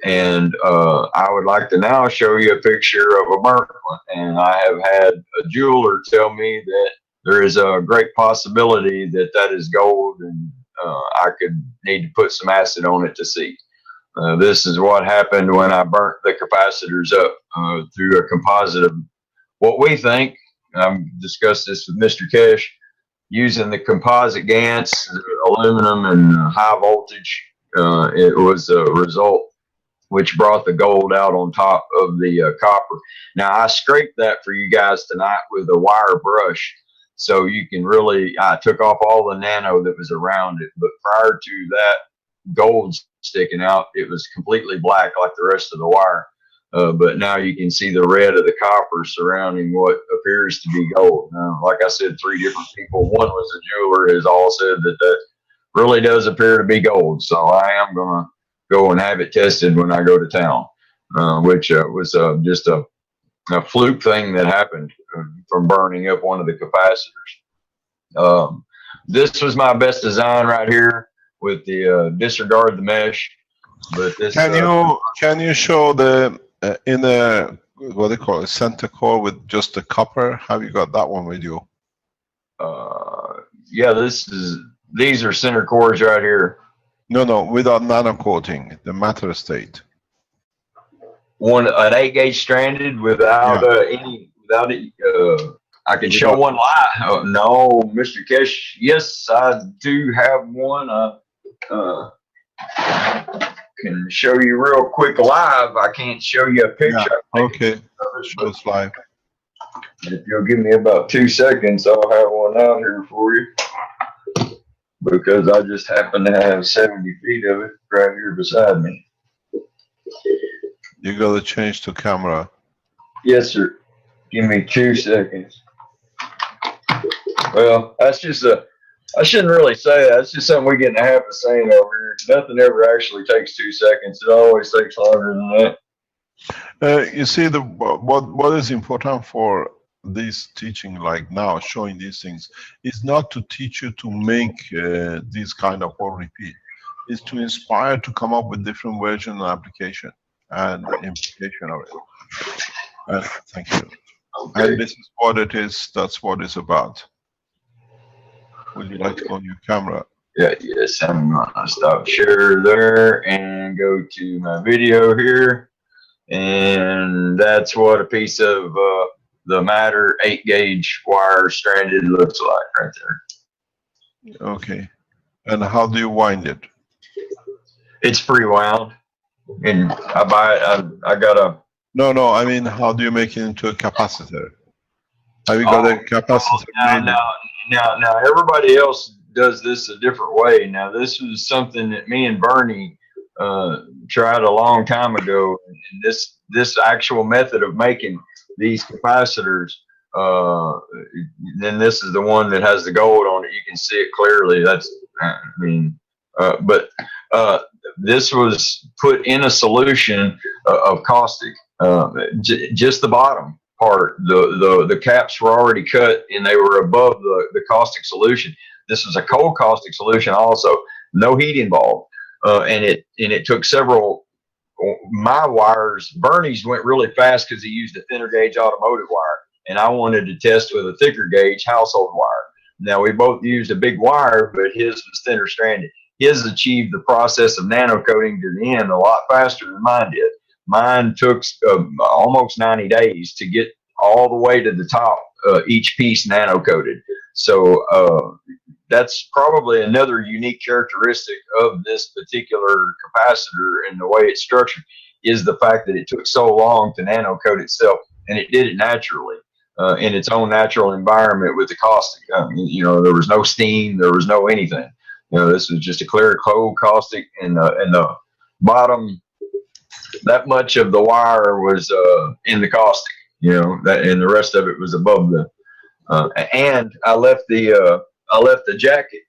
And I would like to now show you a picture of a burnt one. And I have had a jeweler tell me that there is a great possibility that that is gold, and I could need to put some acid on it to see. This is what happened when I burnt the capacitors up through a composite of what we think. I've discussed this with Mr. Kesh, using the composite GaNs, aluminum, and high voltage. It was a result which brought the gold out on top of the copper. Now, I scraped that for you guys tonight with a wire brush, so you can really, I took off all the nano that was around it, but prior to that gold sticking out, it was completely black like the rest of the wire. But now you can see the red of the copper surrounding what appears to be gold. Now, like I said, 3 different people. One was a jeweler, has all said that that really does appear to be gold. So I am going to go and have it tested when I go to town, which was just a fluke thing that happened from burning up one of the capacitors. This was my best design right here with the disregard the mesh. But this can you show the in the what they call it, center core with just the copper? Have you got that one with you? Yeah, these are center cores right here. No, without nano coating, the matter state. An 8 gauge stranded without I can show one live. No, Mr. Kesh, yes, I do have one. Can show you real quick live. I can't show you a picture. Yeah. Okay, show us live. If you'll give me about 2 seconds, I'll have one out here for you, because I just happen to have 70 feet of it right here beside me. You got to change to camera. Yes, sir. Give me 2 seconds. Well, that's just I shouldn't really say that. It's just something we get in the habit of saying over here. Nothing ever actually takes 2 seconds. It always takes longer than that. You see, what is important for this teaching, like now, showing these things, is not to teach you to make these kind of all repeat. It's to inspire to come up with different version and application and implication of it. Thank you. Okay. And this is what it is. That's what it's about. Would you like to go on your camera? Yes, I'm gonna stop share there and go to my video here, and that's what a piece of the matter 8 gauge wire stranded looks like right there. Okay, and how do you wind it? It's pre-wound, and I got a. No, I mean, how do you make it into a capacitor? Have you got a capacitor? Now, everybody else does this a different way. Now, this was something that me and Bernie tried a long time ago. And this actual method of making these capacitors, then this is the one that has the gold on it. You can see it clearly. That's, but this was put in a solution of caustic, just the bottom part. The caps were already cut and they were above the caustic solution. This was a cold caustic solution also, no heat involved, and it took several. My wires, Bernie's went really fast because he used a thinner gauge automotive wire, and I wanted to test with a thicker gauge household wire. Now, we both used a big wire, but his was thinner stranded. His achieved the process of nano coating to the end a lot faster than mine did. Mine took almost 90 days to get all the way to the top, each piece nano coated. So that's probably another unique characteristic of this particular capacitor and the way it's structured, is the fact that it took so long to nano coat itself, and it did it naturally in its own natural environment with the caustic. There was no steam, there was no anything. This was just a clear cold caustic, and the bottom, that much of the wire was in the caustic, and the rest of it was above the. And I left the jacket.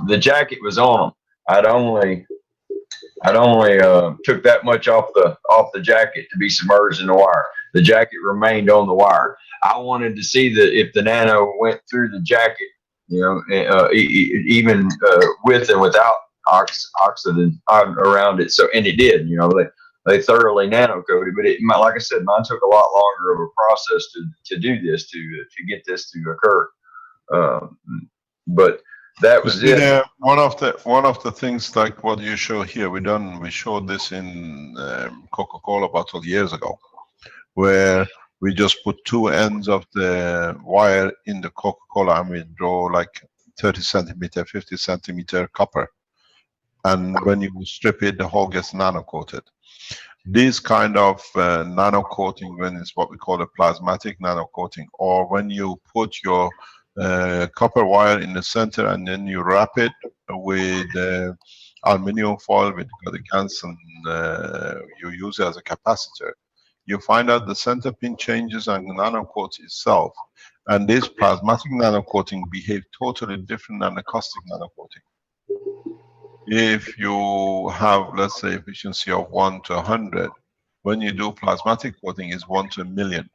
The jacket was on them. I'd only took that much off the jacket to be submerged in the wire. The jacket remained on the wire. I wanted to see if the nano went through the jacket, even with and without oxidant around it. So, and it did, you know, they thoroughly nano coated, but like I said, mine took a lot longer of a process to do this, to get this to occur. Um, but that You was see, it. one of the things like what you show here, we showed this in Coca-Cola bottle years ago, where we just put two ends of the wire in the Coca-Cola and we draw like 30 centimeter, 50 centimeter copper. And when you strip it, the whole gets nano coated. This kind of nano coating, when it's what we call a plasmatic nano coating, or when you put your copper wire in the center and then you wrap it with aluminum foil with gans and you use it as a capacitor, you find out the center pin changes and nano coat itself. And this plasmatic nano coating behaves totally different than the caustic nano coating. If you have, let's say, efficiency of 1 to 100, when you do plasmatic coating, is 1 to 1,000,000.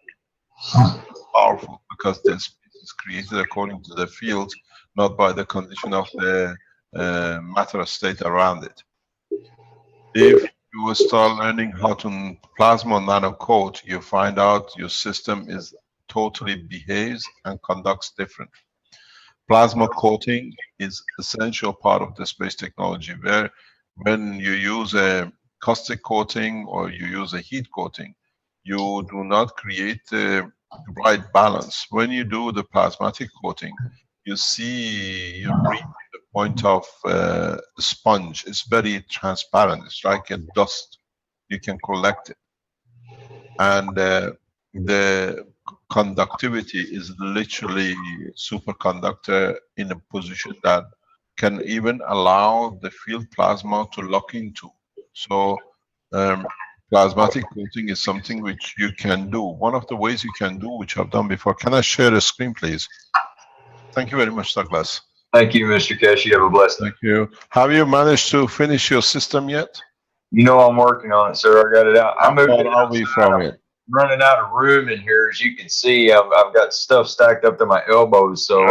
Powerful, because this is created according to the field, not by the condition of the matter state around it. If you will start learning how to plasma nano coat, you find out your system is totally behaves and conducts different. Plasma coating is essential part of the space technology, where when you use a caustic coating or you use a heat coating, you do not create the right balance. When you do the plasmatic coating, you see, you reach the point of sponge. It's very transparent. It's like a dust. You can collect it. And the conductivity is literally superconductor in a position that can even allow the field plasma to lock into. So plasmatic coating is something which you can do. One of the ways you can do, which I've done before. Can I share the screen, please? Thank you very much, Douglas. Thank you, Mr. Kesh. You have a blessed day. Thank you. Have you managed to finish your system yet? You know, I'm working on it, sir. I got it out. How far are we from it? Running out of room in here, as you can see. I've got stuff stacked up to my elbows, so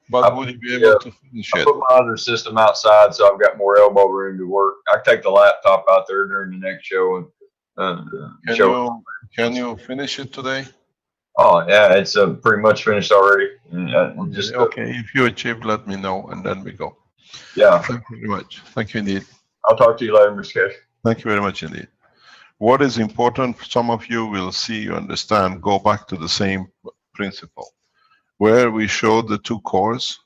but would you be able to finish I it? put my other system outside, so I've got more elbow room to work. I take the laptop out there during the next show and show. Can you finish it today? Oh yeah, it's pretty much finished already. Okay, if you achieve, let me know, and then we go. Yeah. Thank you very much. Thank you indeed. I'll talk to you later, Mr. Kesh. Thank you very much indeed. What is important, some of you will see, you understand, go back to the same principle, where we showed the two cores,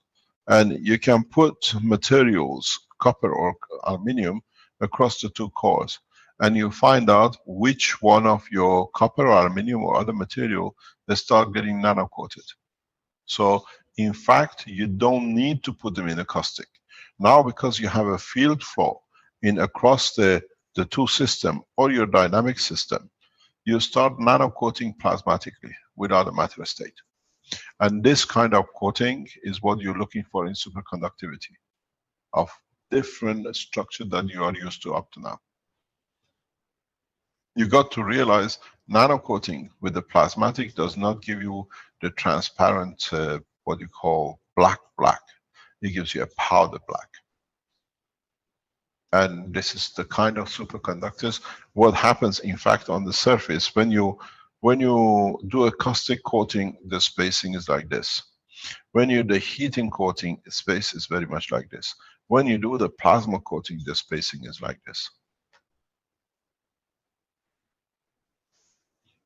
and you can put materials, copper or aluminum, across the two cores, and you find out which one of your copper or aluminum or other material, they start getting nano coated. So in fact, you don't need to put them in a caustic. Now, because you have a field flow in across the two system or your dynamic system, you start nano coating plasmatically without a matter state. And this kind of coating is what you're looking for in superconductivity of different structure than you are used to up to now. You got to realize nano coating with the plasmatic does not give you the transparent, what you call black. It gives you a powder black. And this is the kind of superconductors. What happens, in fact, on the surface when you do a caustic coating, the spacing is like this. When you do the heating coating, the space is very much like this. When you do the plasma coating, the spacing is like this.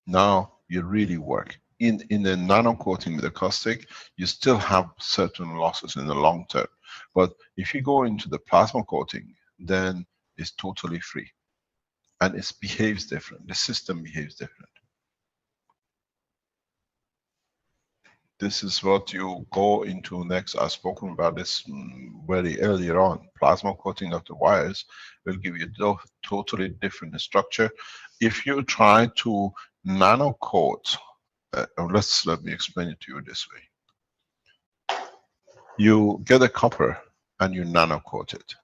Now you really work. In the nano coating with the caustic, you still have certain losses in the long term. But if you go into the plasma coating, then it's totally free. And it behaves different. The system behaves different. This is what you go into next. I've spoken about this very earlier on. Plasma coating of the wires will give you a totally different structure. If you try to nano coat, let me explain it to you this way. You get a copper and you nano coat it.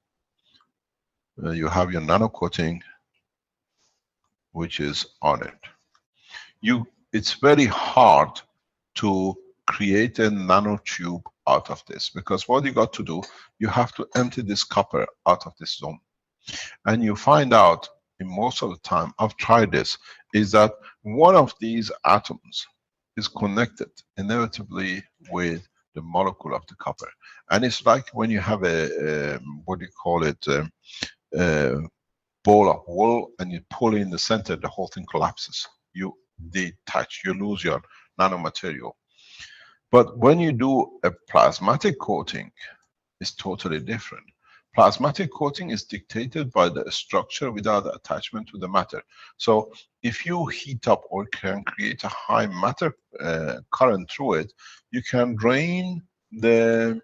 You have your nano coating, which is on it. It's very hard to create a nanotube out of this, because what you got to do, you have to empty this copper out of this zone. And you find out, in most of the time, I've tried this, is that one of these atoms is connected inevitably with the molecule of the copper. And it's like when you have a what do you call it, a ball of wool, and you pull in the center, the whole thing collapses. You detach, you lose your nanomaterial. But when you do a plasmatic coating, it's totally different. Plasmatic coating is dictated by the structure without attachment to the matter. So if you heat up or can create a high matter current through it, you can drain the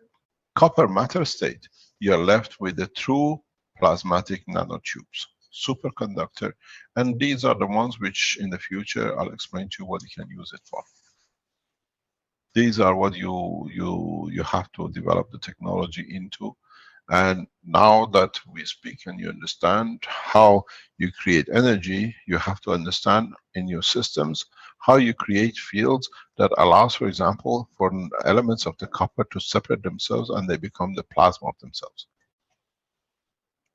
copper matter state. You're left with the true plasmatic nanotubes, superconductor. And these are the ones which in the future I'll explain to you what you can use it for. These are what you have to develop the technology into. And now that we speak and you understand how you create energy, you have to understand in your systems how you create fields that allows, for example, for elements of the copper to separate themselves and they become the plasma of themselves.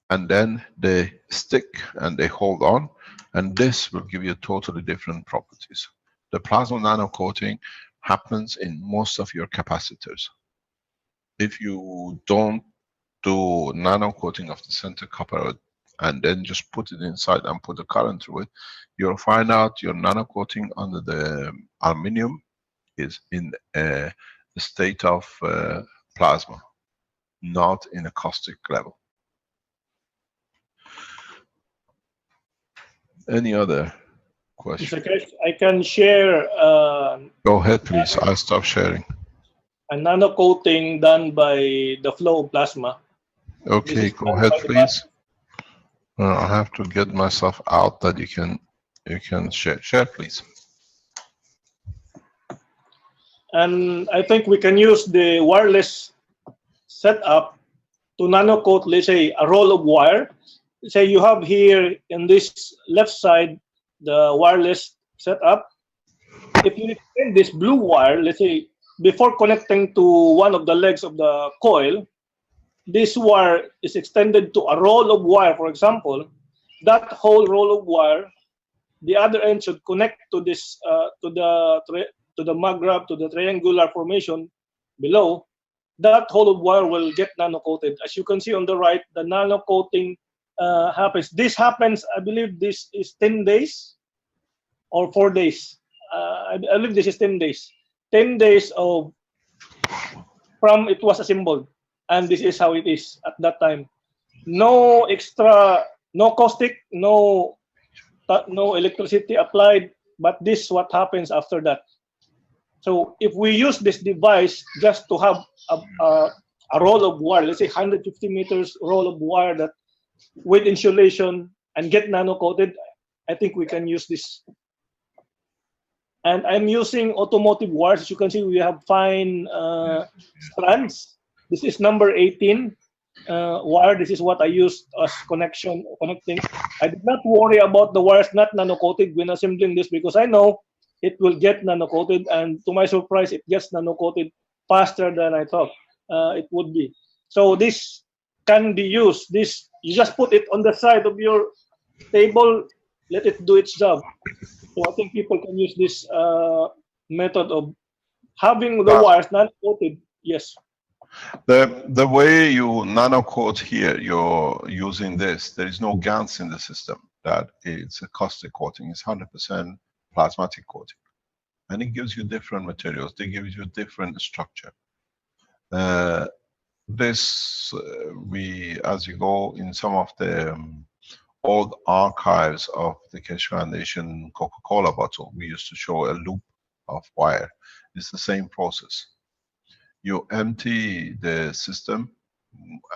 And then they stick and they hold on, and this will give you totally different properties. The plasma nano coating happens in most of your capacitors. If you don't do nano coating of the center copper and then just put it inside and put the current through it, you'll find out your nano coating under the aluminum is in a state of plasma, not in a caustic level. Any other question? I can share. Go ahead, please. I'll stop sharing. A nano coating done by the flow of plasma. Okay, go ahead, please. I have to get myself out that you can share. Share, please. And I think we can use the wireless setup to nano coat, let's say, a roll of wire. Say you have here in this left side the wireless setup. If you extend this blue wire, let's say, before connecting to one of the legs of the coil, this wire is extended to a roll of wire, for example. That whole roll of wire, the other end should connect to this to the magrab, to the triangular formation below. That whole of wire will get nano coated. As you can see on the right, the nano coating happens. This happens, I believe this is 10 days or 4 days. I believe this is 10 days. 10 days of from it was assembled, and this is how it is at that time. No extra, no caustic, no electricity applied, but this is what happens after that. So if we use this device just to have a roll of wire, let's say 150 meters roll of wire that with insulation and get nano coated, I think we can use this. And I'm using automotive wires. As you can see, we have fine strands. This is number 18 wire. This is what I used as connecting. I did not worry about the wires not nano coated when assembling this, because I know it will get nano coated, and to my surprise, it gets nano coated faster than I thought it would be. So this can be used. This, you just put it on the side of your table, let it do its job. So I think people can use this method of having the wires nano coated. Yes. The way you nano coat here, you're using this. There is no GaNs in the system. That it's a caustic coating. It's 100% plasmatic coating, and it gives you different materials. They give you different structure. This as you go in some of the old archives of the Keshe Foundation Coca-Cola bottle, we used to show a loop of wire. It's the same process. You empty the system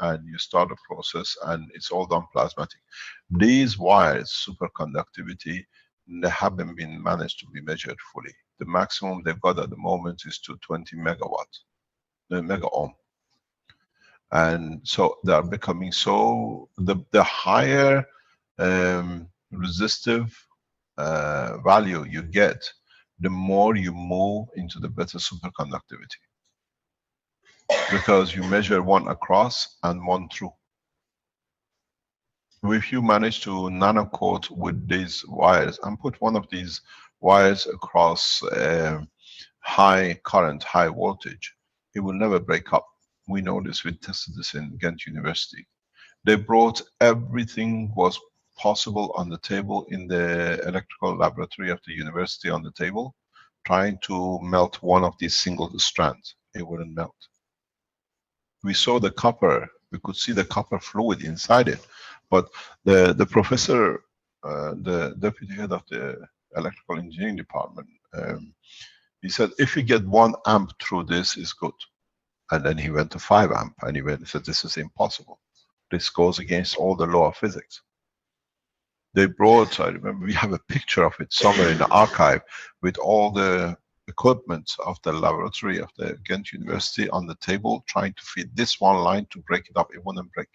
and you start a process, and it's all done plasmatic. These wires, superconductivity, they haven't been managed to be measured fully. The maximum they've got at the moment is to 20 megawatt, the mega ohm. And so they are becoming so, the higher resistive value you get, the more you move into the better superconductivity. because you measure one across and one through. If you manage to nano coat with these wires and put one of these wires across high current, high voltage, it will never break up. We know this, we tested this in Ghent University. They brought everything was possible on the table in the electrical laboratory of the university on the table, trying to melt one of these single strands. It wouldn't melt. We saw the copper, we could see the copper fluid inside it, but the professor, the deputy head of the electrical engineering department, he said, if you get 1 amp through this, is good. And then he went to 5 amp, and he said, this is impossible. This goes against all the law of physics. They brought, I remember, we have a picture of it somewhere in the archive with all the equipment of the laboratory of the Ghent University on the table, trying to feed this one line to break it up. It wouldn't break.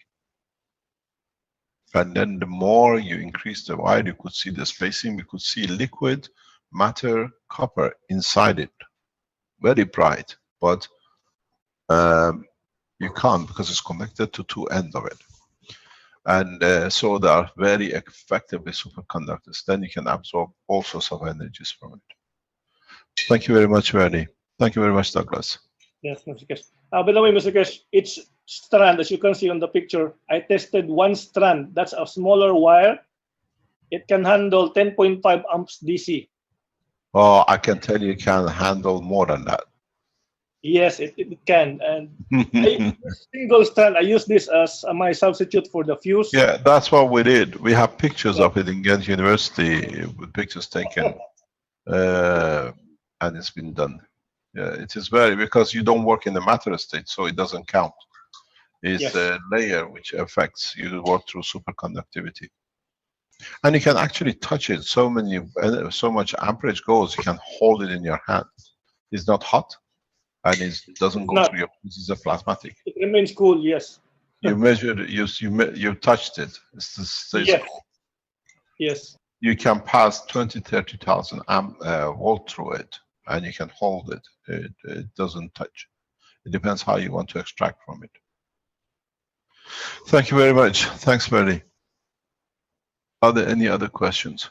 And then the more you increase the wire, you could see the spacing, we could see liquid matter copper inside it. Very bright, but you can't because it's connected to 2 ends of it. And so they are very effectively superconductors. Then you can absorb all sorts of energies from it. Thank you very much, Verdi. Thank you very much, Douglas. Yes, Mr. Kesh. By the way, Mr. Kesh, each strand, as you can see on the picture, I tested 1 strand. That's a smaller wire. It can handle 10.5 amps DC. Oh, I can tell you can handle more than that. Yes, it can. And single strand, I use this as my substitute for the fuse. Yeah, that's what we did. We have pictures of it in Ghent University with pictures taken, and it's been done. Yeah, it is very, because you don't work in the matter state, so it doesn't count. It's Yes. a layer which affects, you work through superconductivity. And you can actually touch it, so much amperage goes, you can hold it in your hand. It's not hot, and it doesn't go through your, this is a plasmatic. It remains cool, yes. You measured, you touched it. Stays Yes. cool. Yes. You can pass 20-30,000 volt through it, and you can hold it. It doesn't touch. It depends how you want to extract from it. Thank you very much. Thanks, Verdi. Are there any other questions?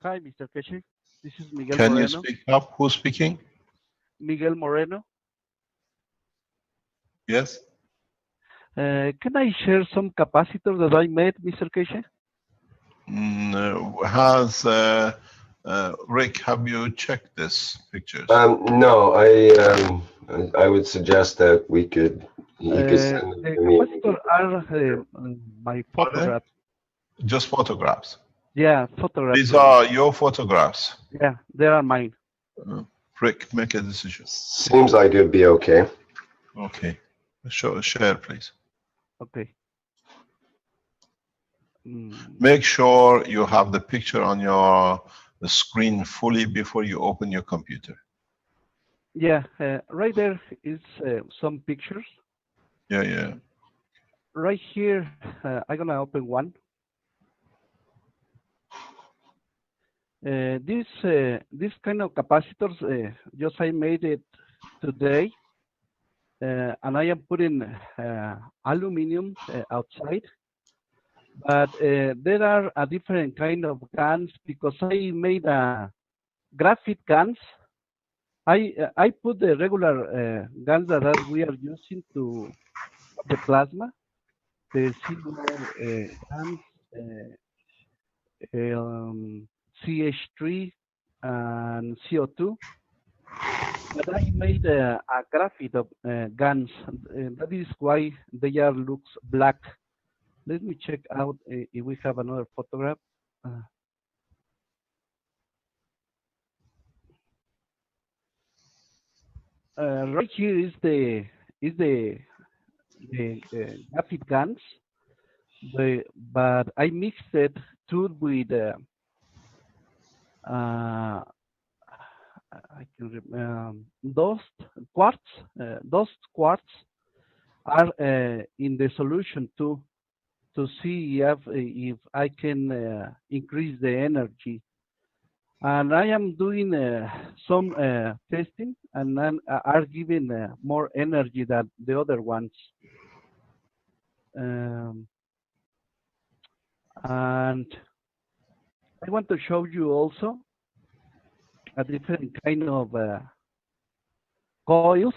Hi, Mr. Keshi. This is Miguel Can Moreno. you speak up? Who's speaking? Miguel Moreno. Yes. Can I share some capacitors that I made, Mr. Keshi? Has Rick, have you checked this pictures? No, I would suggest that he could send them The to me. capacitors are my photographs. Just photographs. Yeah, photographs. These are your photographs. Yeah, they are mine. Rick, make a decision. Seems like it'd be okay. Okay. Share, please. Okay. Make sure you have the picture on the screen fully before you open your computer. Yeah, right there is some pictures. Yeah. Right here, I'm gonna open one. This kind of capacitors, just I made it today, and I am putting aluminum outside. But there are a different kind of guns because I made graphite guns. I put the regular guns that we are using to the plasma, the silver guns, CH3 and CO2. But I made a graphite of guns. That is why they are looks black. Let me check out if we have another photograph. Right here is the graphite guns, but I mixed it too with I can dust quartz. Dust quartz are in the solution too, to see if I can increase the energy. And I am doing some testing, and then are giving more energy than the other ones. And I want to show you also a different kind of coils.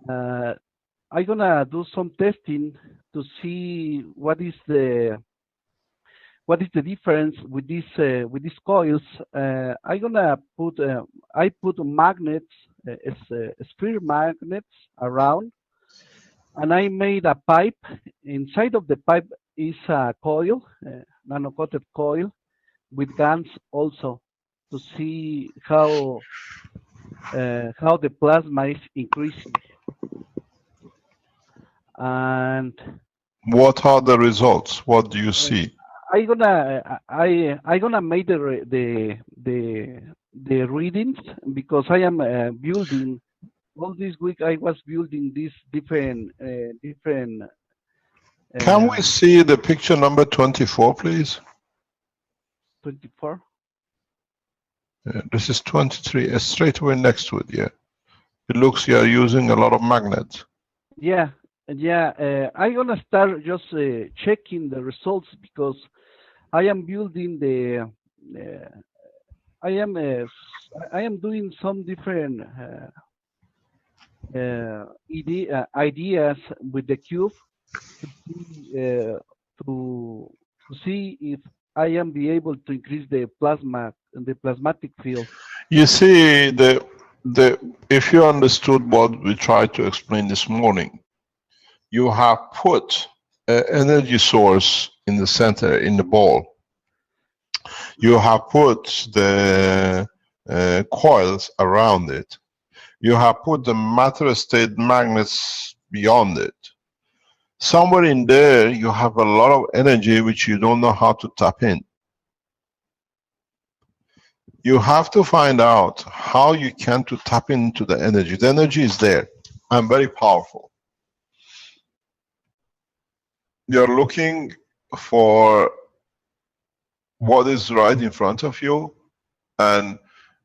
I'm gonna do some testing to see what is the difference with these coils. I'm gonna put I put magnets, sphere magnets around, and I made a pipe. Inside of the pipe is a coil, nano-coated coil, with guns also, to see how the plasma is increasing. And What are the results? What do you see? I gonna make the readings, because I am building all this week. I was building these different Can we see the picture number 24, please? 24. This is 23, straight away next to it, yeah. It looks you are using a lot of magnets. Yeah, I'm gonna start just checking the results, because I am building the. I am doing some different ideas with the cube to see if I am be able to increase the plasmatic field. You see, if you understood what we tried to explain this morning, you have put an energy source in the center, in the ball. You have put the coils around it. You have put the matter state magnets beyond it. Somewhere in there, you have a lot of energy which you don't know how to tap in. You have to find out how you can to tap into the energy. The energy is there and very powerful. You're looking for what is right in front of you, and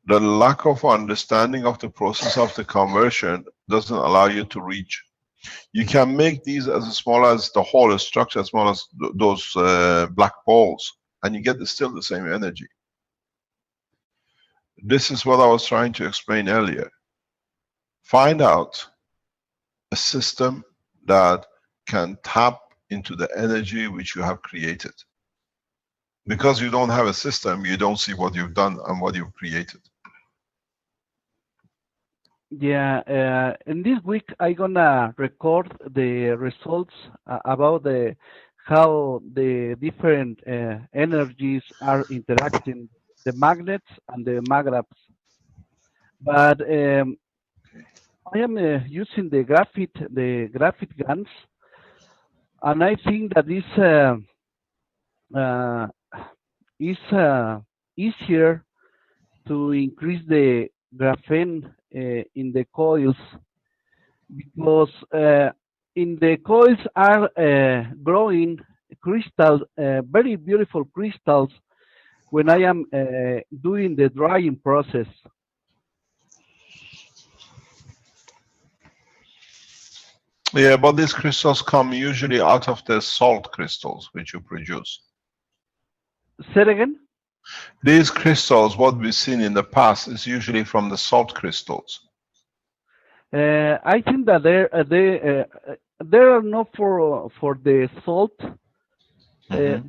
the lack of understanding of the process of the conversion doesn't allow you to reach. You can make these as small as the whole structure, as small as those black balls, and you get still the same energy. This is what I was trying to explain earlier. Find out a system that can tap into the energy which you have created. Because you don't have a system, you don't see what you've done and what you've created. Yeah, in this week I'm gonna record the results about how the different energies are interacting, the magnets and the magraphs. But I am using the graphite guns, and I think that this is easier to increase the graphene in the coils, because in the coils are growing crystals, very beautiful crystals, when I am doing the drying process. Yeah, but these crystals come usually out of the salt crystals which you produce. Say it again? These crystals, what we've seen in the past, is usually from the salt crystals. I think that there are not for the salt. They are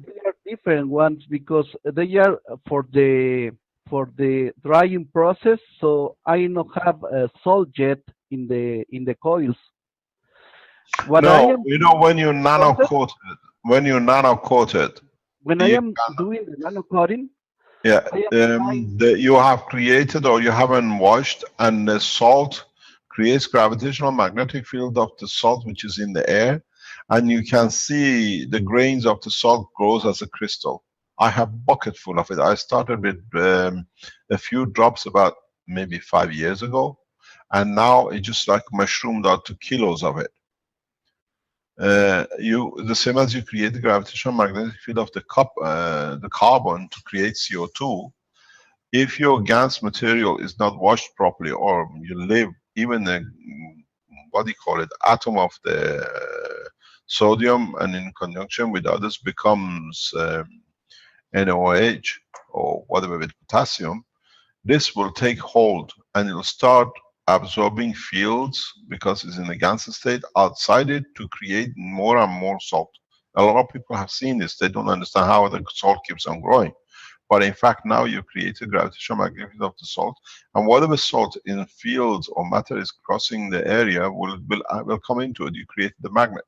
different ones, because they are for the drying process. So I don't have salt yet in the coils. What I am you know, when you nano coat it, when I am doing the nano coating, yeah, you have created or you haven't washed, and the salt creates gravitational magnetic field of the salt which is in the air, and you can see the grains of the salt grows as a crystal. I have bucket full of it. I started with a few drops about maybe 5 years ago, and now it just like mushroomed out to kilos of it. The same as you create the gravitational magnetic field of the carbon to create CO2, if your GANS material is not washed properly, or you leave even a, what do you call it, atom of the sodium, and in conjunction with others becomes NaOH or whatever with potassium, this will take hold and it will start absorbing fields, because it's in a GANS state, outside it, to create more and more salt. A lot of people have seen this. They don't understand how the salt keeps on growing. But in fact, now you create a gravitational magnetic field of the salt, and whatever salt in fields or matter is crossing the area will come into it. You create the magnet.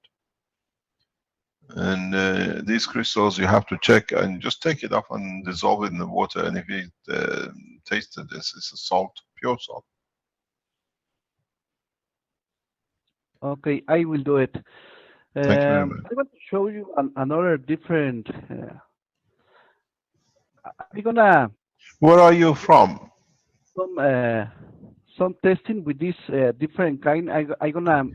And these crystals you have to check and just take it off and dissolve it in the water. And if you tasted this, it's a salt, pure salt. Okay, I will do it. Thank you very much. I want to show you another different. I'm gonna Where are you from? some testing with this different kind. I gonna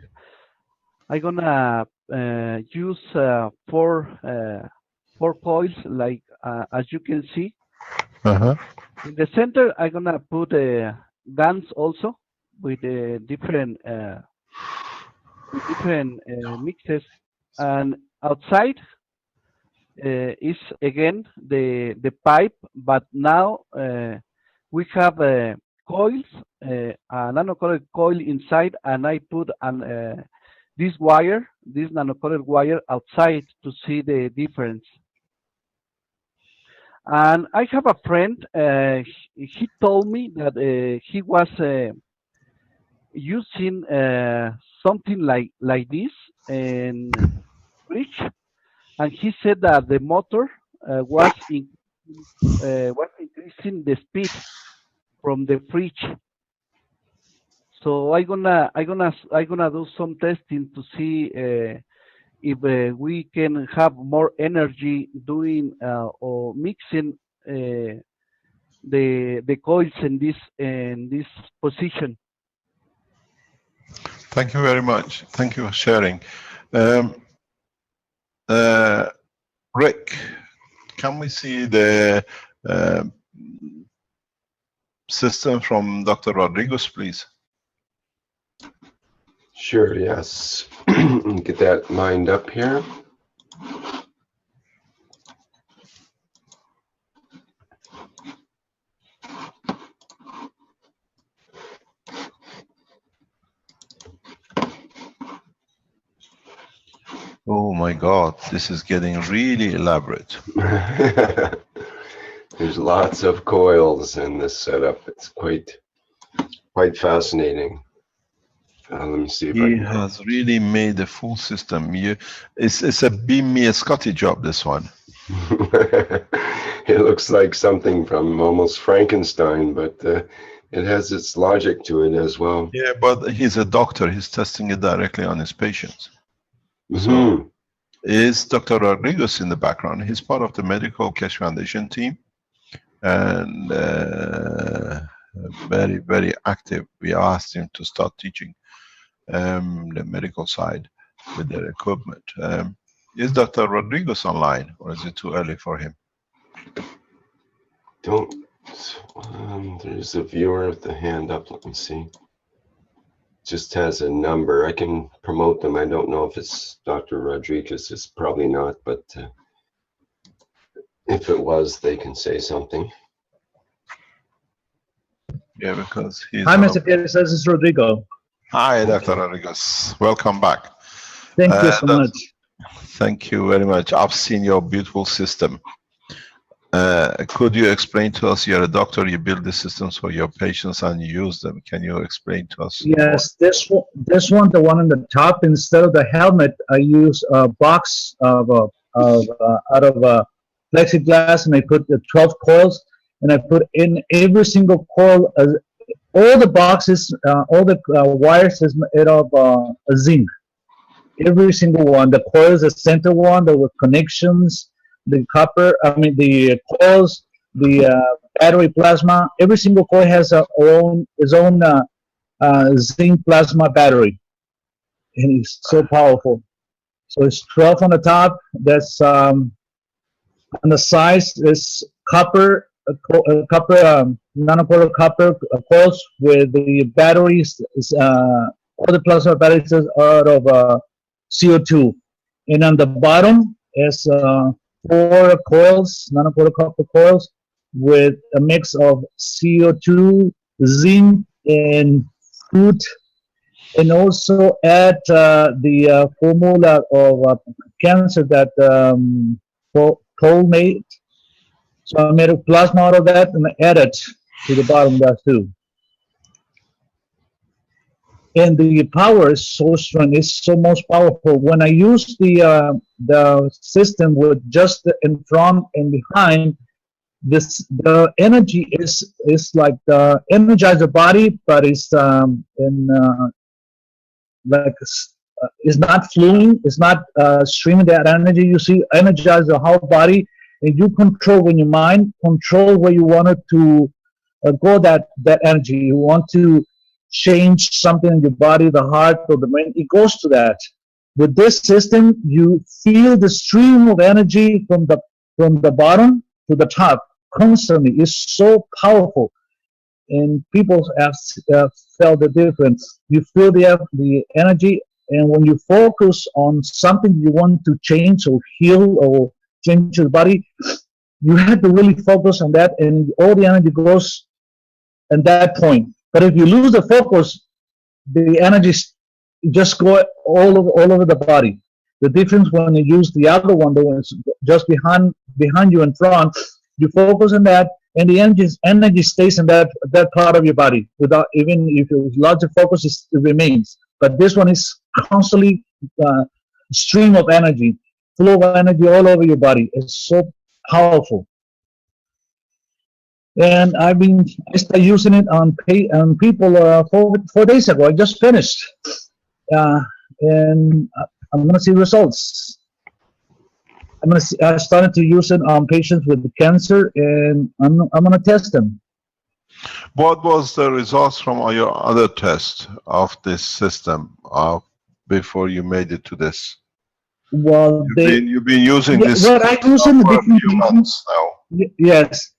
use four coils, like as you can see. Uh-huh. In the center, I'm gonna put GANs also with different mixes, and outside is again the pipe, but now we have coils, a nanocolored coil inside, and I put this nanocolored wire outside to see the difference. And I have a friend, he told me that he was using something like this in fridge, and he said that the motor was increasing the speed from the fridge. So I gonna do some testing to see if we can have more energy doing or mixing the coils in this position. Thank you very much. Thank you for sharing. Rick, can we see the system from Dr. Rodriguez, please? Sure, yes. Get that lined up here. Oh my God, this is getting really elaborate. There's lots of coils in this setup. It's quite fascinating. Let me see if He has really made a full system. It's a beam me a Scotty job, this one. It looks like something from almost Frankenstein, but it has its logic to it as well. Yeah, but he's a doctor. He's testing it directly on his patients. Mm-hmm. So, is Dr. Rodriguez in the background? He's part of the Medical Cash Foundation team, and very, very active. We asked him to start teaching the medical side with their equipment. Is Dr. Rodriguez online, or is it too early for him? There's a viewer with the hand up. Let me see. Just has a number. I can promote them. I don't know if it's Dr. Rodriguez. It's probably not, but if it was, they can say something. Yeah, because he's... Hi, Mr. Pierce. This is Rodrigo. Hi, Dr. Rodriguez. Welcome back. Thank you so much. Thank you very much. I've seen your beautiful system. Could you explain to us, you're a doctor, you build the systems for your patients and you use them. Can you explain to us? Yes, this one, the one on the top, instead of the helmet, I use a box out of plexiglass, and I put the 12 coils, and I put in every single coil, all the boxes, all the wires is made of zinc. Every single one. The coils, the center one, the connections, the copper, the coils, the battery plasma. Every single coil has its own zinc plasma battery, and it's so powerful. So it's 12 on the top. That's on the sides is copper nanocoated copper coils with the batteries, all the plasma batteries out of CO2. And on the bottom is 4 coils, nanocoated copper coils, with a mix of CO2, zinc, and food, and also add the formula of cancer that Paul made. So I made a plasma out of that and added to the bottom of that too. And the power is so strong, it's so most powerful. When I use the system with just in front and behind, the energy is like energize the body, but it's like it's not flowing, it's not streaming that energy. You see, energize the whole body, and you control when your mind control where you want it to go that energy. You want to change something in your body, the heart or the brain, it goes to that. With this system, you feel the stream of energy from the bottom to the top constantly. It's so powerful, and people have felt the difference. You feel the energy, and when you focus on something you want to change or heal or change your body, you have to really focus on that, and all the energy goes at that point. But if you lose the focus, the energy just go all over the body. The difference when you use the other one, the one just behind you in front, you focus on that, and the energy stays in that part of your body without, even if you larger focus, it remains. But this one is constantly stream of energy, flow of energy all over your body. It's so powerful. And I started using it on people 4 days ago. I just finished, and I'm gonna see results. I started to use it on patients with cancer, and I'm gonna test them. What was the results from your other test of this system before you made it to this? Well, You've been using this what I use in the for a different few months now. Yes.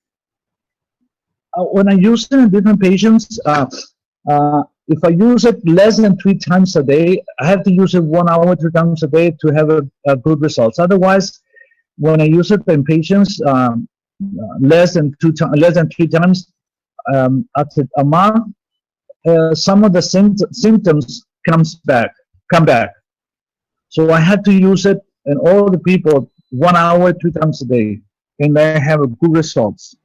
When I use it in different patients, if I use it less than 3 times a day, I have to use it 1 hour 3 times a day to have a good results. Otherwise, when I use it in patients less than 3 times after a month, some of the symptoms come back. So I had to use it in all the people 1 hour 3 times a day, and I have good results.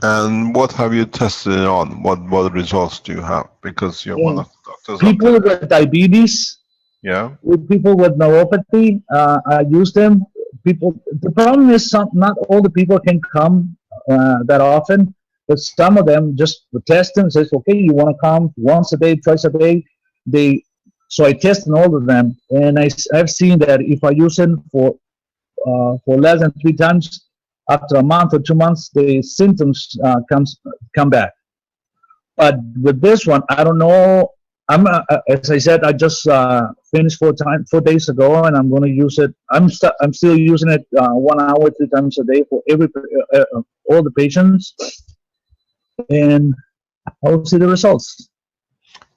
And what have you tested it on? What results do you have? Because you're one of the doctors. People with diabetes, yeah, with people with neuropathy, I use them. The problem is not all the people can come that often, but some of them just test them. Says, okay, you want to come once a day, twice a day. So I test on all of them, and I've seen that if I use them for less than 3 times, after a month or 2 months, the symptoms come back. But with this one, I don't know. As I said, I just finished 4 days ago, and I'm going to use it. I'm still using it 1 hour 3 times a day for all the patients, and I'll see the results.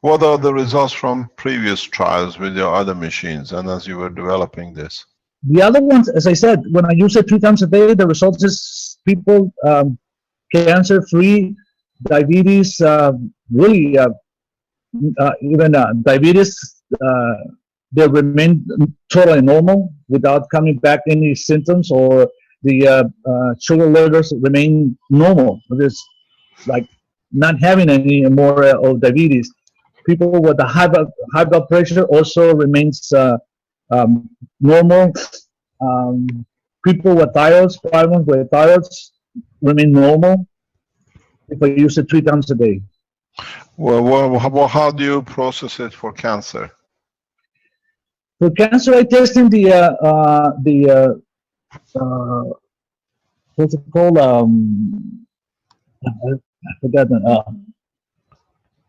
What are the results from previous trials with your other machines and as you were developing this? The other ones, as I said, when I use it 3 times a day, the results is people cancer-free, diabetes, really even diabetes, they remain totally normal without coming back any symptoms, or the sugar levels remain normal. It's like not having any more of diabetes. People with the high blood pressure also remains normal. People with thyroids, problems with thyroids remain normal if I use it 3 times a day. Well, how do you process it for cancer? For cancer, I test in the what's it called? I forgot the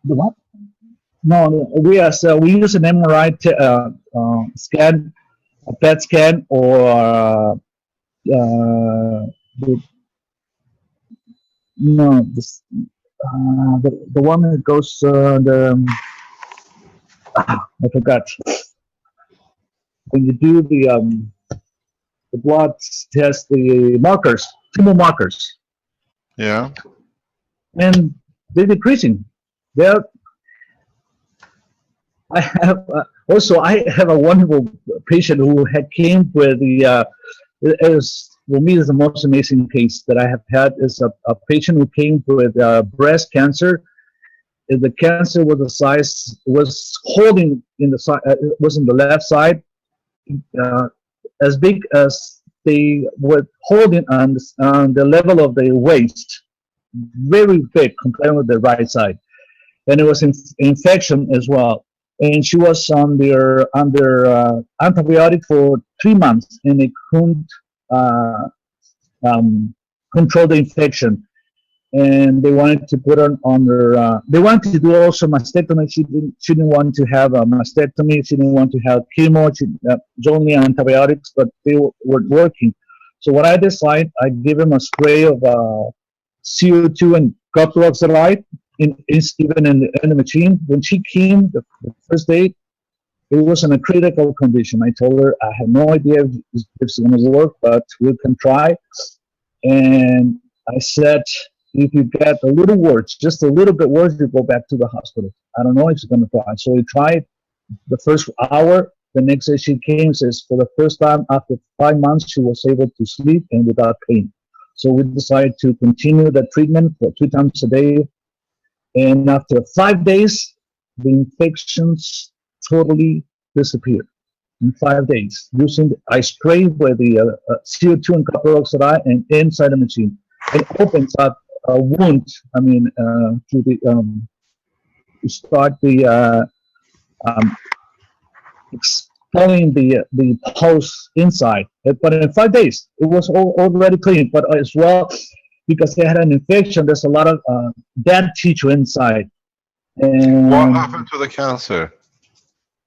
what? No, we use an MRI scan, a PET scan, or no, this, the one that goes, I forgot. When you do the blood test, the markers, tumor markers, Yeah. and they're decreasing. They're, I have also I have a wonderful patient who had came with the it was for me is the most amazing case that I have had is a patient who came with breast cancer. The cancer was the size was holding in the side was in the left side uh, as big as they were holding on the level of the waist, very big compared with the right side, and it was infection as well. And she was under antibiotic for 3 months, and they couldn't uh, control the infection. And they wanted to put her on their. They wanted to do also mastectomy. She didn't want to have a mastectomy. She didn't want to have chemo. Only antibiotics, but they weren't working. So what I decided, I give him a spray of CO2 and copper oxide even in the machine. When she came the first day, it was in a critical condition. I told her I have no idea if it's going to work, but we can try. And I said, if you get a little worse, just a little bit worse, you go back to the hospital. I don't know if she's going to try. So we tried the first hour. The next day she came, says for the first time after 5 months, she was able to sleep and without pain. So we decided to continue the treatment for 3 times a day. And after 5 days, the infections totally disappeared in 5 days. I sprayed with the CO2 and copper oxide and inside the machine. It opens up a wound. I mean, to start the expelling the pulse inside. But in 5 days, it was already clean. But as well, because they had an infection, there's a lot of dead tissue inside. And What happened to the cancer?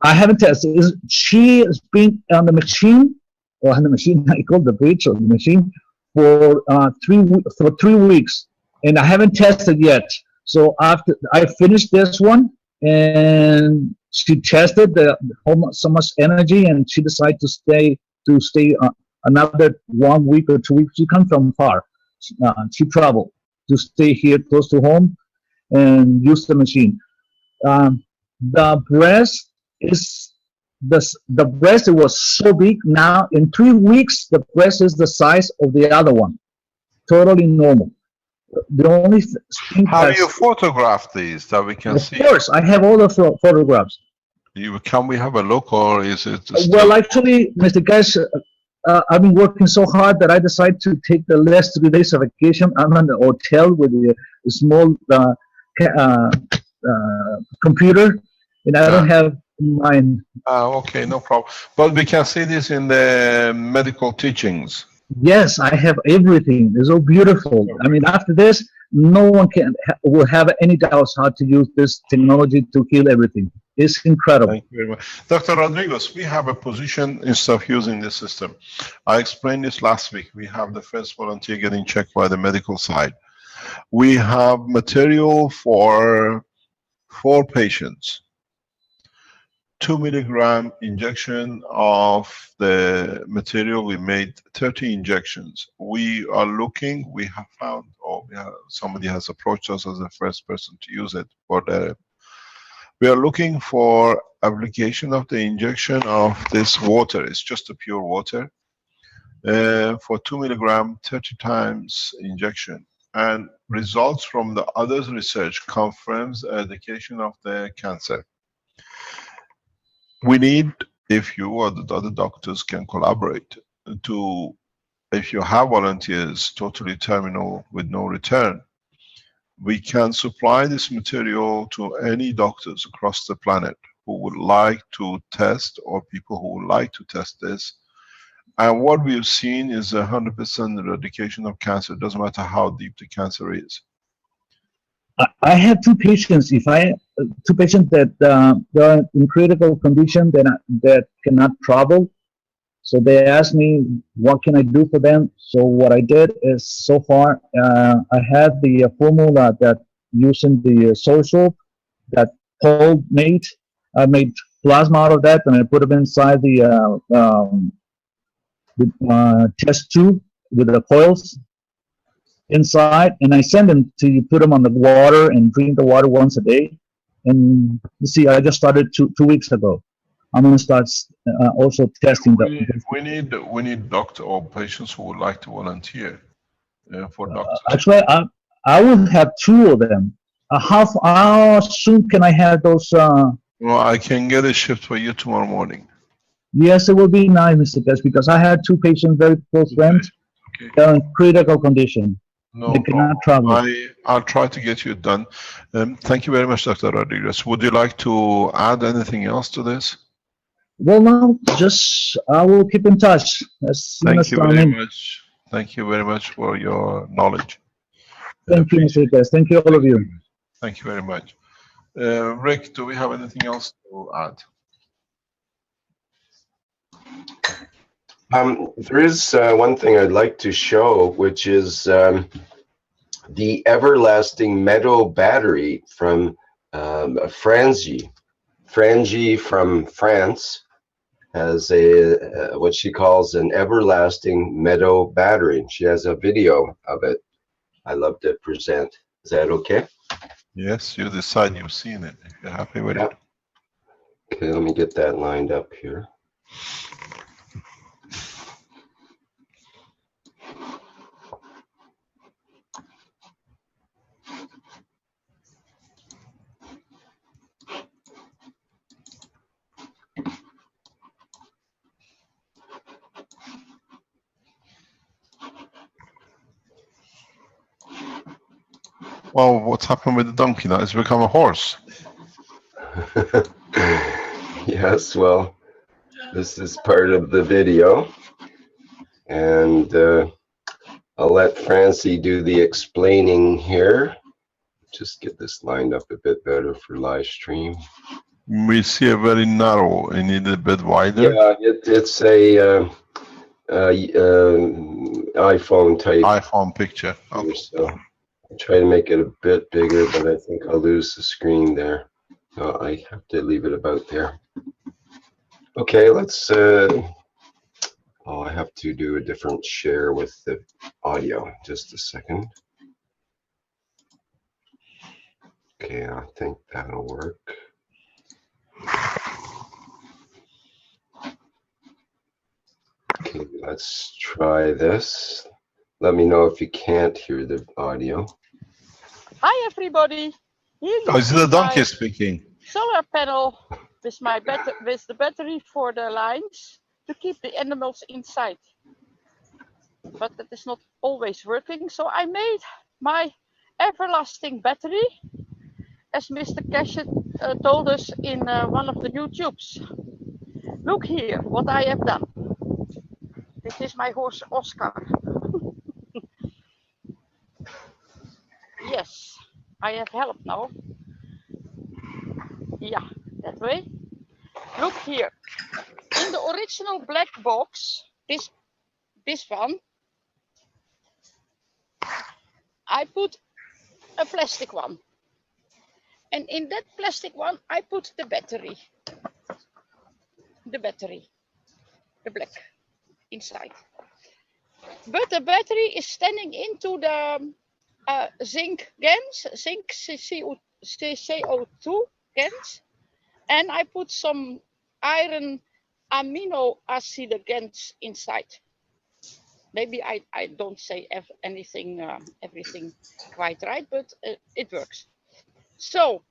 I haven't tested. She has been on the machine, or on the machine, I call the bridge or the machine, for 3 weeks, and I haven't tested yet. So after I finished this one, and she tested so much energy, and she decided to stay another 1 week or 2 weeks. She comes from far. She traveled to stay here close to home and use the machine. The breast is the breast. It was so big. Now in 3 weeks, the breast is the size of the other one, totally normal. The only thing How do you photograph these that we can see? of course, I have all the photographs. Can we have a look, or is it Well, actually, Mr. Guys, I've been working so hard that I decided to take the last 3 days of vacation. I'm in the hotel with a small computer, and I don't have mine. okay, no problem. But we can see this in the medical teachings. Yes, I have everything. It's so beautiful. I mean, after this, no one will have any doubts how to use this technology to heal everything. It's incredible. Thank you very much. Dr. Rodriguez, we have a position instead of using this system. I explained this last week. We have the first volunteer getting checked by the medical side. We have material for 4 patients. 2 milligram injection of the material. We made 30 injections. We are looking, we have found, somebody has approached us as the first person to use it. But we are looking for application of the injection of this water. It's just a pure water for 2 milligram, 30 times injection. And results from the others research confirms eradication of the cancer. We need, if you or the other doctors can collaborate, if you have volunteers totally terminal with no return, we can supply this material to any doctors across the planet who would like to test, or people who would like to test this. And what we've seen is 100% eradication of cancer. It doesn't matter how deep the cancer is. I have 2 patients. Two patients that are in critical condition that cannot travel. So they asked me what can I do for them. So what I did is so far I had the formula that using the social that Paul made. I made plasma out of that and I put them inside the test tube with the coils inside, and I send them to you put them on the water and drink the water once a day. And you see, I just started 2 weeks ago. I'm gonna start also testing We need doctor or patients who would like to volunteer for doctors. Actually, I will have two of them. How soon can I have those? Well, I can get a shift for you tomorrow morning. Yes, it will be nice, Mr. Guest, because I had two patients, very close friends, Okay. they're in critical condition. No They cannot problem. travel. I'll try to get you done. Thank you very much, Dr. Rodriguez. Would you like to add anything else to this? Well, no, just I will keep in touch as soon Thank as you I'm very in. much. Thank you very much for your knowledge. Thank you, Mr. Guest. Thank you, all of you. Thank you very much. Rick, do we have anything else to add? There is one thing I'd like to show, which is the everlasting meadow battery from Frangie. Frangie from France has a what she calls an everlasting meadow battery. She has a video of it. I love to present. Is that okay? Yes, you decide. You've seen it. If you're happy with it. Okay, let me get that lined up here. Well, what's happened with the donkey now? It's become a horse. Yes, well, this is part of the video, and I'll let Francie do the explaining here. Just get this lined up a bit better for live stream. We see a very narrow. You need a bit wider. Yeah, it's a iPhone type. iPhone picture. Okay. So I'll try to make it a bit bigger, but I think I'll lose the screen there. So I have to leave it about there. Okay, let's. Oh, I have to do a different share with the audio. Just a second. Okay, I think that'll work. Okay, let's try this. Let me know if you can't hear the audio. Hi everybody. Here you Oh, is it see the donkey my speaking? solar panel with my with the battery for the lines to keep the animals inside. But that is not always working, so I made my everlasting battery, as Mr. Cash told us in one of the YouTubes. Look here, what I have done. This is my horse Oscar. Yes, I have help now. Yeah, that way. Look here. In the original black box, this one, I put a plastic one. And in that plastic one, I put the battery. The black, inside. But the battery is standing into the zinc GANs, zinc CO2 GANs. And I put some iron amino acid GANs inside. Maybe I don't say everything quite right, but it works. So,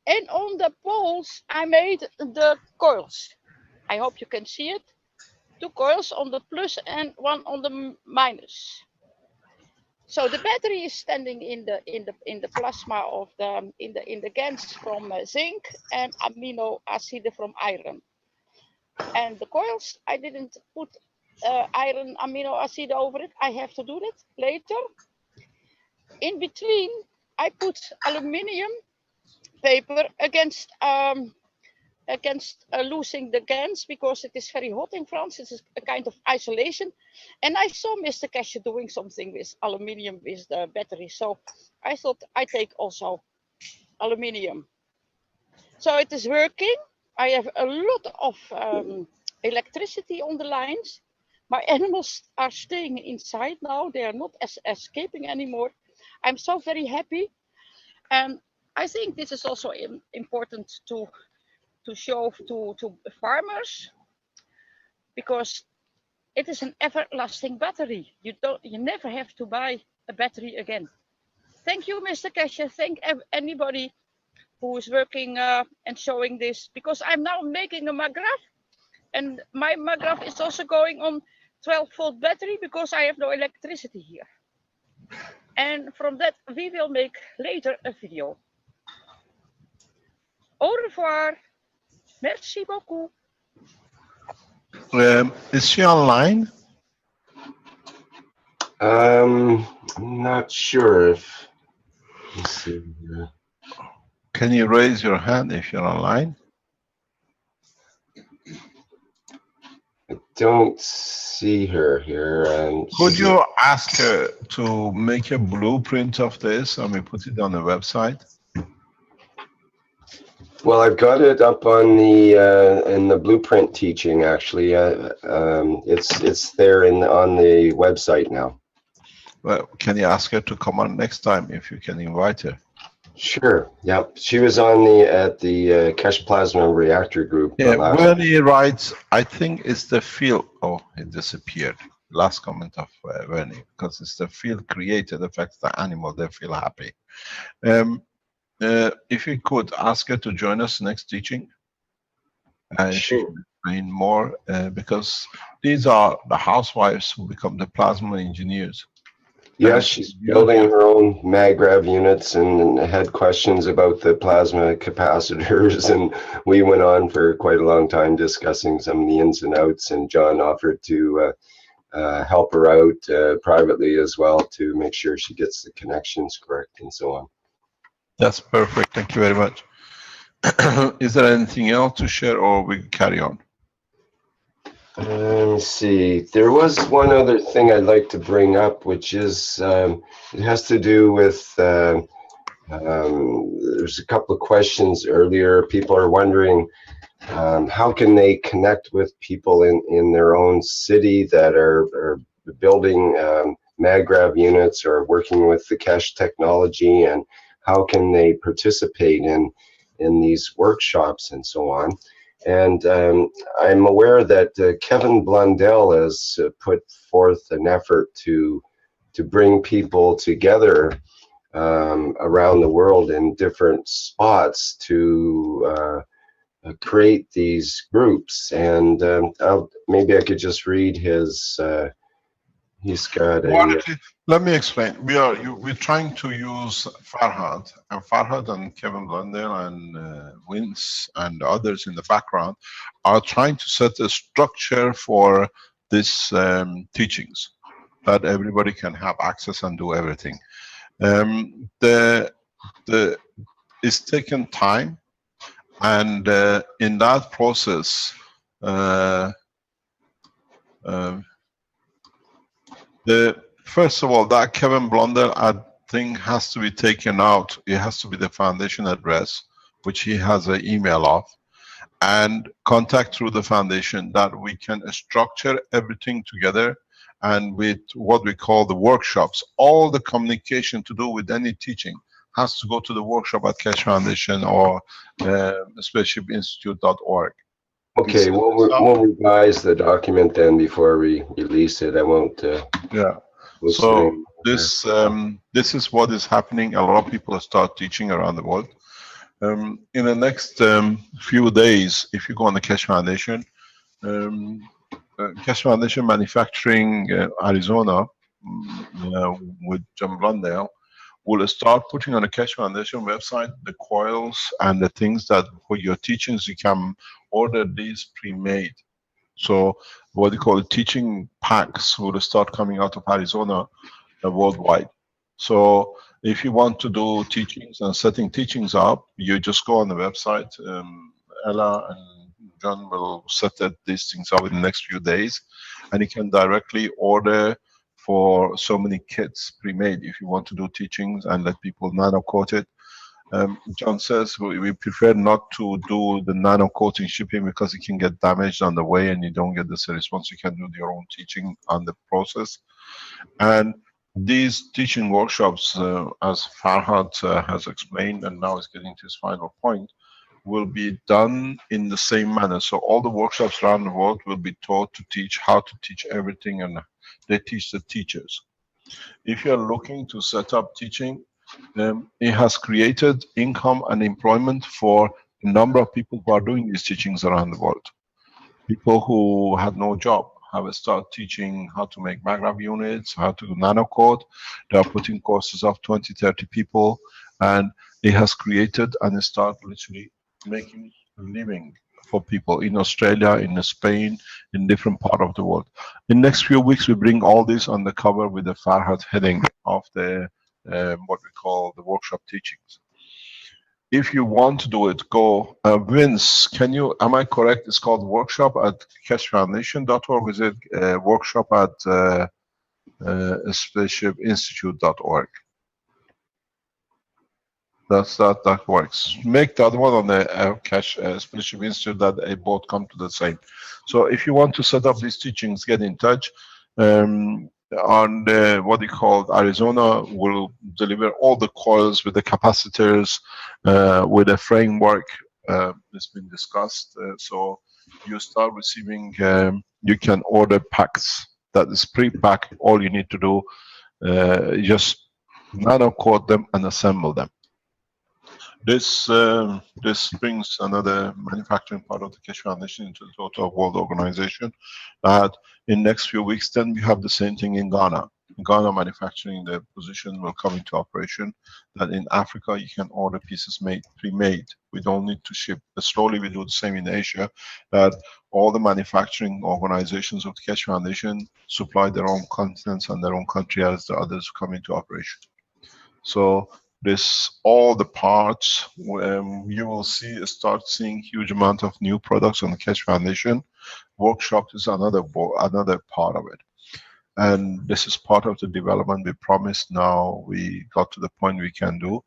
and on the poles, I made the coils. I hope you can see it. 2 coils on the plus and 1 on the minus. So the battery is standing in the plasma of in the GANs from zinc and amino acid from iron. And the coils, I didn't put iron amino acid over it. I have to do it later. In between, I put aluminium paper against against losing the GANs because it is very hot in France. It is a kind of isolation. And I saw Mr. Keshe doing something with aluminium with the battery. So I thought I take also aluminium. So it is working. I have a lot of electricity on the lines. My animals are staying inside now. They are not escaping anymore. I'm so very happy. And I think this is also important to show to farmers, because it is an everlasting battery. You never have to buy a battery again. Thank you, Mr. Keshe. Thank anybody who is working and showing this, because I'm now making a MAGRAF, and my MAGRAF is also going on 12-volt battery because I have no electricity here. And from that, we will make later a video. Au revoir. Merci beaucoup. Is she online? I'm not sure if. Let's see. Can you raise your hand if you're online? I don't see her here. Could you ask her to make a blueprint of this and we put it on the website? Well, I've got it up on the in the blueprint teaching. Actually, it's there on the website now. Well, can you ask her to come on next time if you can invite her? Sure. Yep. She was on at the Keshe Plasma Reactor group. Yeah. When he writes, I think it's the field. Oh, it disappeared. Last comment of Wernie, because it's the field created affects the animal. They feel happy. If you could ask her to join us next teaching, and she can explain more, because these are the housewives who become the plasma engineers. Yeah, she's building her own MAGRAV units and had questions about the plasma capacitors, and we went on for quite a long time discussing some of the ins and outs, and John offered to help her out privately as well to make sure she gets the connections correct and so on. That's perfect. Thank you very much. Is there anything else to share, or we carry on? Let me see. There was one other thing I'd like to bring up, which is it has to do with there's a couple of questions earlier. People are wondering how can they connect with people in their own city that are building MAGRAV units or working with the Keshe technology, and how can they participate in these workshops and so on. And I'm aware that Kevin Blundell has put forth an effort to bring people together around the world in different spots to create these groups. And maybe I could just read his. He's got a. Let me explain. We're trying to use Farhad and Kevin Blundell and Vince and others in the background are trying to set a structure for this teachings that everybody can have access and do everything. It's taken time, and in that process, first of all, that Kevin Blundell, I think, has to be taken out. It has to be the foundation address, which he has an email of, and contact through the foundation that we can structure everything together. And with what we call the workshops, all the communication to do with any teaching has to go to the workshop at Keshe Foundation or spaceshipinstitute.org. Okay, we'll revise the document then before we release it. I won't. Yeah. So this is what is happening. A lot of people start teaching around the world. In the next few days, if you go on the Keshe Foundation, Keshe Foundation Manufacturing Arizona with John Blundell will start putting on the Keshe Foundation website the coils and the things that for your teachings you can order these pre-made. So what they call teaching packs will start coming out of Arizona worldwide. So if you want to do teachings and setting teachings up, you just go on the website. Ella and John will set these things up in the next few days, and you can directly order for so many kits pre-made if you want to do teachings and let people nano coat it. John says we prefer not to do the nano coating shipping because it can get damaged on the way and you don't get the response. You can do your own teaching on the process. And these teaching workshops, as Farhad has explained, and now is getting to his final point, will be done in the same manner. So all the workshops around the world will be taught to teach how to teach everything, and they teach the teachers. If you're looking to set up teaching, it has created income and employment for a number of people who are doing these teachings around the world. People who had no job have started teaching how to make maggrav units, how to do nano code. They are putting courses of 20, 30 people, and it has created and started literally making a living for people in Australia, in Spain, in different part of the world. In the next few weeks, we bring all this on the cover with the Farhad heading of the what we call the workshop teachings. If you want to do it, go. Vince, can you, am I correct? It's called workshop at cashfoundation.org. Is it workshop at spaceshipinstitute.org? That works. Make the other one on the Spaceship Institute, that they both come to the same. So if you want to set up these teachings, get in touch. On what you call Arizona will deliver all the coils with the capacitors, with a framework. It's been discussed. So you start receiving, you can order packs that is pre-packed. All you need to do, just nano coat them and assemble them. This brings another manufacturing part of the Keshe Foundation into the total world organization. That in next few weeks, then we have the same thing in Ghana. In Ghana, manufacturing the position will come into operation. That in Africa, you can order pieces made pre-made. We don't need to ship. Slowly, we do the same in Asia. That all the manufacturing organizations of the Keshe Foundation supply their own continents and their own country as the others come into operation. So this, all the parts, you will start seeing huge amount of new products on the Keshe Foundation. Workshop is another part of it. And this is part of the development we promised. Now we got to the point we can do.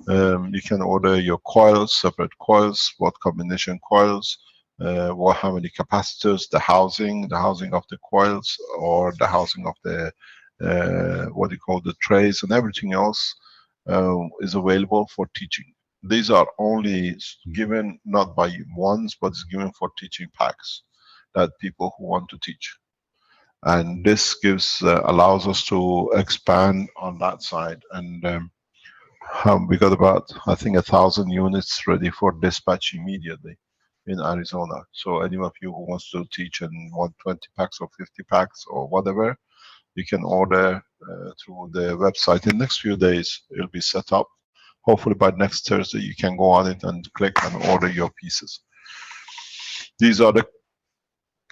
You can order your coils, separate coils, what combination coils, how many capacitors, the housing of the coils, or the housing of the, what you call the trays, and everything else is available for teaching. These are only given not by ones, but it's given for teaching packs that people who want to teach. And this gives, allows us to expand on that side. And we got about, I think, 1,000 units ready for dispatch immediately in Arizona. So any of you who wants to teach and want 20 packs or 50 packs or whatever, you can order through the website. In the next few days, it'll be set up. Hopefully by next Thursday, you can go on it and click and order your pieces. These are the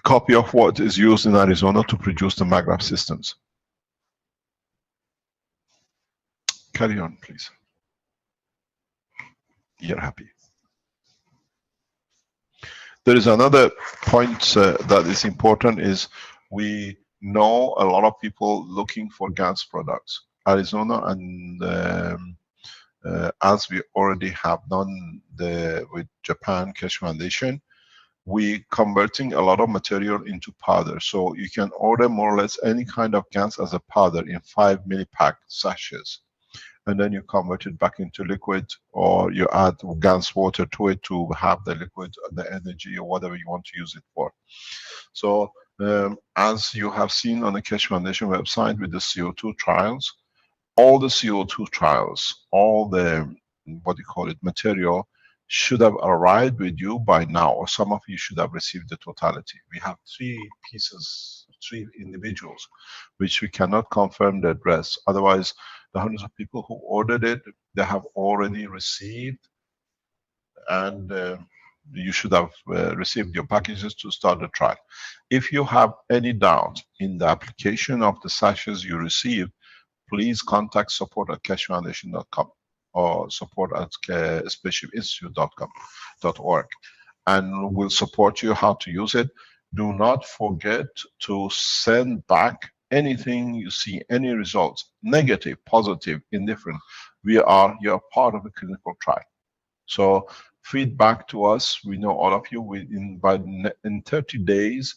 copy of what is used in Arizona to produce the maggrav systems. Carry on, please. You're happy. There is another point that is important, is we know a lot of people looking for GaNs products. Arizona, and as we already have done with Japan Keshe Foundation, we converting a lot of material into powder. So you can order more or less any kind of GaNs as a powder in 5 millipack sachets. And then you convert it back into liquid, or you add GaNs water to it to have the liquid, the energy, or whatever you want to use it for. So as you have seen on the Keshe Foundation website with the CO2 trials, all the CO2 trials, all the, what do you call it, material should have arrived with you by now, or some of you should have received the totality. We have 3 pieces, 3 individuals, which we cannot confirm the address. Otherwise, the hundreds of people who ordered it, they have already received, and you should have received your packages to start the trial. If you have any doubt in the application of the sachets you received, please contact support@keshefoundation.com or support@spaceshipinstitute.org. and we'll support you how to use it. Do not forget to send back anything you see, any results, negative, positive, indifferent. You're part of a clinical trial. So feedback to us. We know all of you. In 30 days,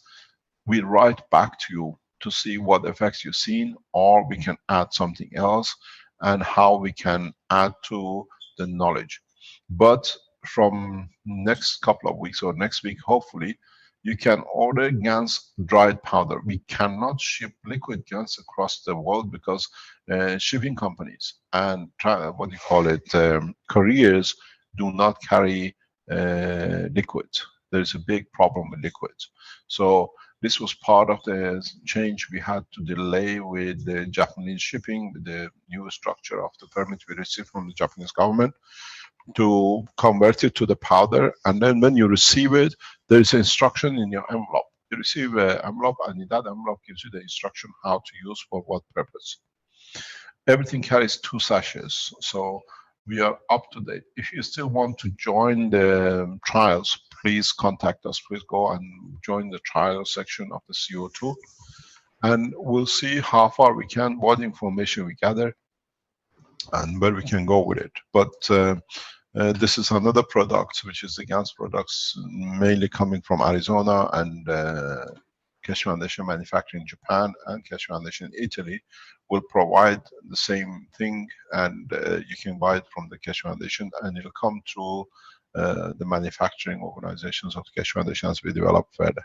we write back to you to see what effects you've seen, or we can add something else, and how we can add to the knowledge. But from next couple of weeks or next week, hopefully, you can order GANs dried powder. We cannot ship liquid GANs across the world because shipping companies and couriers do not carry liquid. There's a big problem with liquids. So this was part of the change we had to delay with the Japanese shipping, with the new structure of the permit we received from the Japanese government, to convert it to the powder. And then when you receive it, there is instruction in your envelope. You receive an envelope, and in that envelope gives you the instruction how to use for what purpose. Everything carries 2 sachets, so we are up to date. If you still want to join the trials, please contact us. Please go and join the trial section of the CO2, and we'll see how far we can, what information we gather, and where we can go with it. But this is another product, which is the GANS products, mainly coming from Arizona, and Keshe Foundation manufacturing in Japan, and Keshe Foundation in Italy will provide the same thing, and you can buy it from the Keshe Foundation, and it'll come through the manufacturing organizations of the Keshe Foundation as we develop further.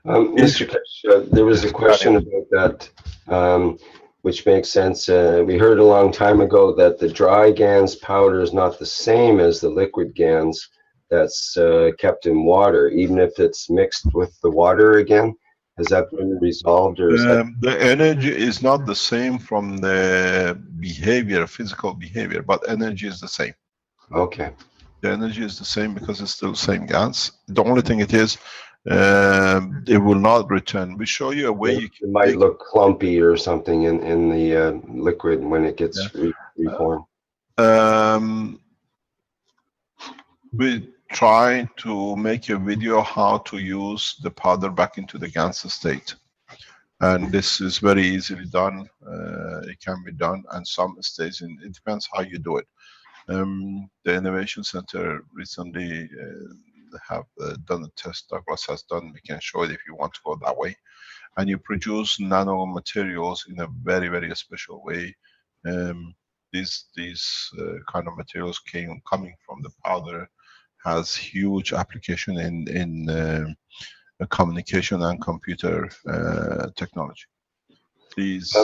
Mr. Keshe, there was a question about that, which makes sense. We heard a long time ago that the dry GANs powder is not the same as the liquid GANs that's kept in water, even if it's mixed with the water again. Has that been resolved, or is the energy is not the same from the behavior, physical behavior, but energy is the same. Okay. The energy is the same because it's still the same gas. The only thing it is, it will not return. We show you a way you can. It might look clumpy or something in the liquid when it gets reformed. We try to make a video how to use the powder back into the GANs state, and this is very easily done. It can be done, and some states it depends how you do it. The Innovation Center recently have done a test. Douglas has done. We can show it if you want to go that way, and you produce nano materials in a very, very special way. These kind of materials coming from the powder has huge application in communication and computer technology. These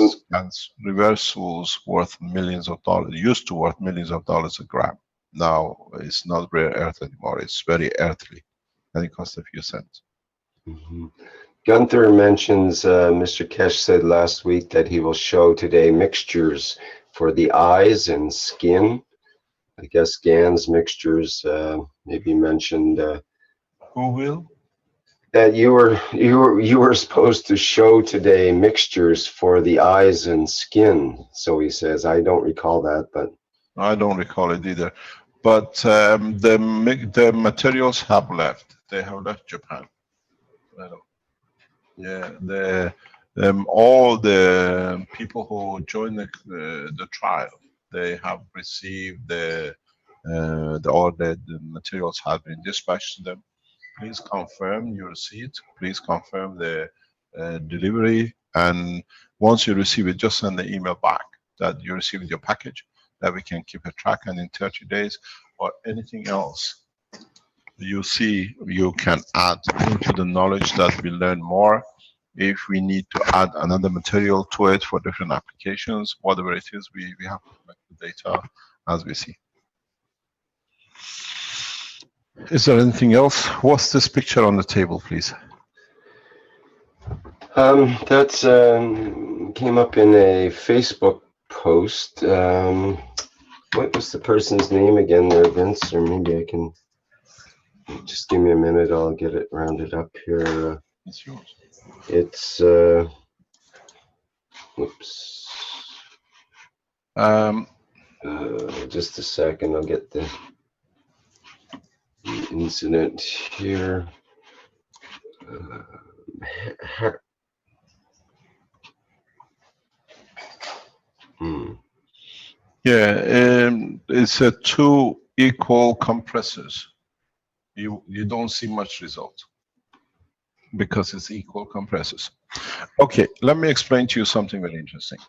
reversals worth millions of dollars, used to worth millions of dollars a gram. Now it's not rare earth anymore. It's very earthly, and it costs a few cents. Mm-hmm. Gunther mentions, Mr. Keshe said last week that he will show today mixtures for the eyes and skin. I guess GANs mixtures, maybe mentioned. Who will? That you were supposed to show today mixtures for the eyes and skin. So he says, I don't recall that, but I don't recall it either. But the materials have left. They have left Japan. Yeah, all the people who joined the trial, they have received all the materials have been dispatched to them. Please confirm your receipt. Please confirm the delivery. And once you receive it, just send the email back that you received your package, that we can keep a track. And in 30 days or anything else you see, you can add into the knowledge that we learn more. If we need to add another material to it for different applications, whatever it is, we have to collect the data as we see. Is there anything else? What's this picture on the table, please? That's came up in a Facebook post. What was the person's name again there, Vince? Or maybe I can just give me a minute. I'll get it rounded up here. It's yours. It's oops. Um, Just a second. I'll get the. incident here. Yeah, it's a 2 equal compressors. You don't see much result because it's equal compressors. Okay, let me explain to you something very interesting.